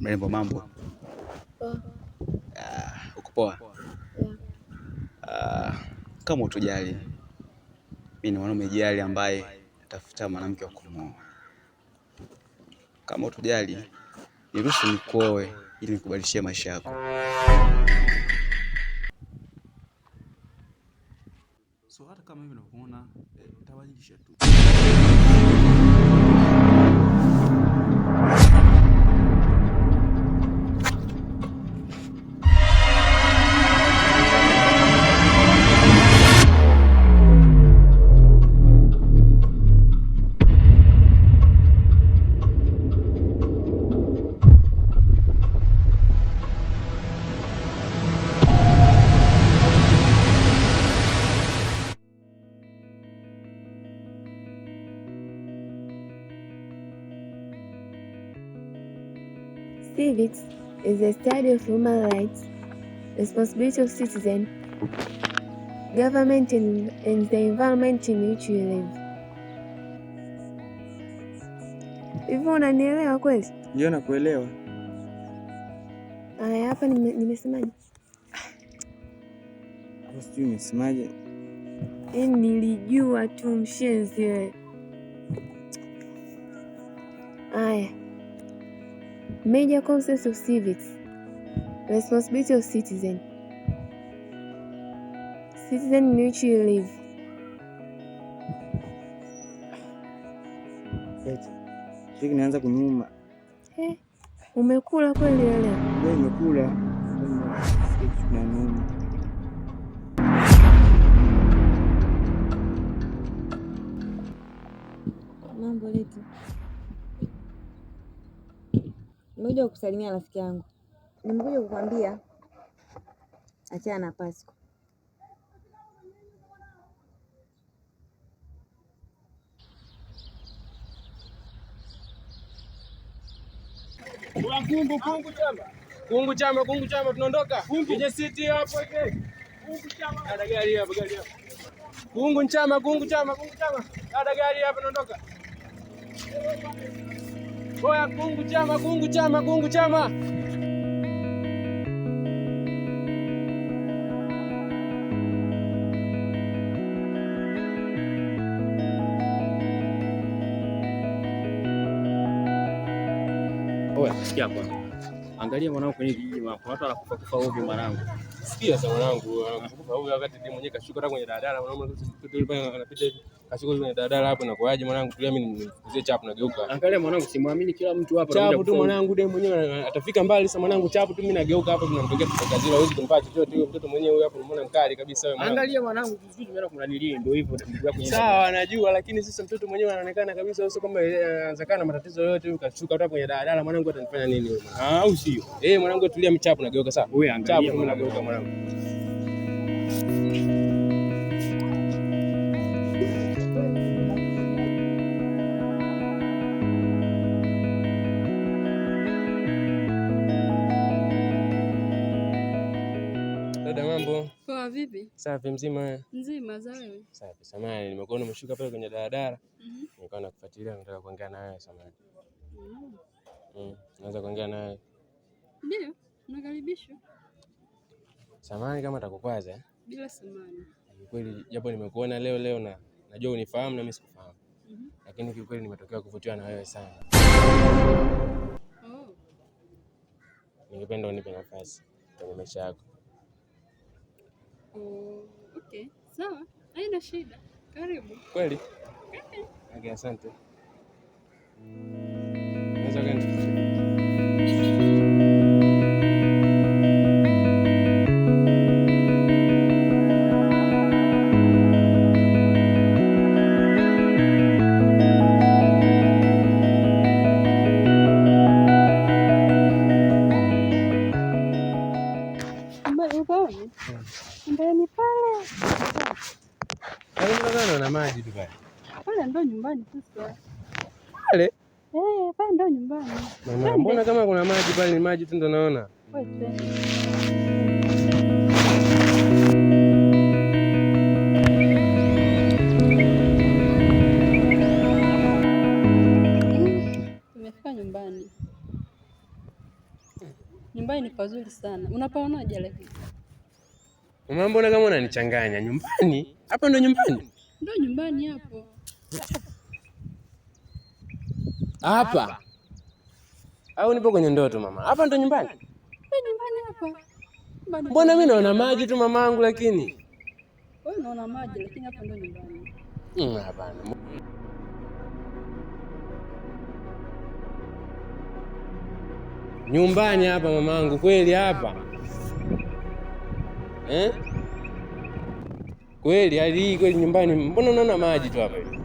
Mrembo, mambo? Uko poa? Kama utujali, mimi ni mwanaume jali ambaye natafuta mwanamke wa kumuoa. Kama utujali, niruhusu nikuoe ili nikubadilishie maisha yako. So hata kama hivi unavyoona, nitabadilisha tu. Civics is the study of human rights, responsibility of citizen, government and the environment in which we live. Hivyo unanielewa kweli? Ndio, nakuelewa. Aya, hapa nimesemaje? Sijui nimesemaje. Nilijua tu mshenzi wewe. Aya. Major concepts of civics: responsibility of citizen in which you live. Shiki nianza kunyuma. Umekula kweli leo? Leo nimekula. Shiki na nyuma. Mambo leti. Nimekuja kukusalimia rafiki yangu. Nimekuja kukwambia achana na Pasco. Kungu chama tunaondoka. Kwenye city hapo hivi. Kungu chama. Ada gari hapo. Kungu chama. Ada gari hapo tunaondoka. Oya kungu chama. Oya, sikia kwanza. Angalia mwanangu kwenye kijiji, kuna watu wanakufa ovyo mwanangu. Sikia sasa mwanangu, anakufa ovyo wakati ndiye mwenyewe kashuka hata kwenye daladala, mwanangu mtoto yule pale anapita hivi. Kashuka kwenye daladala hapo na kuaje mwanangu, tulia mimi nikuzie chapu nageuka. Angalia mwanangu, simwamini kila mtu hapa. Chapu tu mwanangu, ndiye mwenyewe atafika mbali sasa mwanangu, chapu tu mimi nageuka hapa tunamtokea kutoka zile, hawezi kumpata chochote huyo mtoto mwenyewe huyo hapo, unaona mkali kabisa wewe mwanangu. Angalia mwanangu, sisi tumeenda kunanilia ndio hivyo ndugu yako. Sawa, najua lakini sasa mtoto mwenyewe anaonekana kabisa sio kama anazakana na matatizo yote huyo, kashuka hata kwenye daladala mwanangu, atanifanya nini wewe mwanangu? Au sio? Mwanangu tulia mchapu nageuka sawa. Wewe angalia mimi nageuka mwanangu. Dada, mambo? Poa, vipi? Safi, mzima? Nzima, za wewe? Safi, samahani nimekuona umeshuka pale kwenye daladala. Nilikuwa nakufuatilia, nataka kuongea na wewe samahani. Naweza kuongea na wewe? Ndio, nakaribishwa. Samahani kama atakukwaza. Bila samahani. Kweli japo nimekuona leo na najua unifahamu na mimi sikufahamu. Lakini kiukweli nimetokea kuvutiwa na wewe sana. Oh. Ningependa unipe nafasi kwenye maisha yako. Okay. Sawa. Haina shida. Karibu. Kweli? Okay, asante. Naweza kwenda? Ndani pale. Na maji tu pale. Pale ndo nyumbani sasa. Pale? Pale ndo nyumbani. Mama, mbona kama kuna maji pale, ni maji tu ndo naona. Tumefika nyumbani. pazuri sana. Unapaonaje lakini? Mama, mbona kama unanichanganya? Nyumbani? Hapa ndo nyumbani? Ndo nyumbani hapo. Hapa? Au nipo kwenye ndoto mama? Hapa ndo nyumbani? Ndo nyumbani hapa. Mbona mimi naona maji tu mamangu lakini? Wewe unaona maji lakini hapa ndo nyumbani. Hapana. Nyumbani hapa mamangu, kweli hapa? Kweli hadi kweli nyumbani? Mbona unaona maji tu hapa hivi?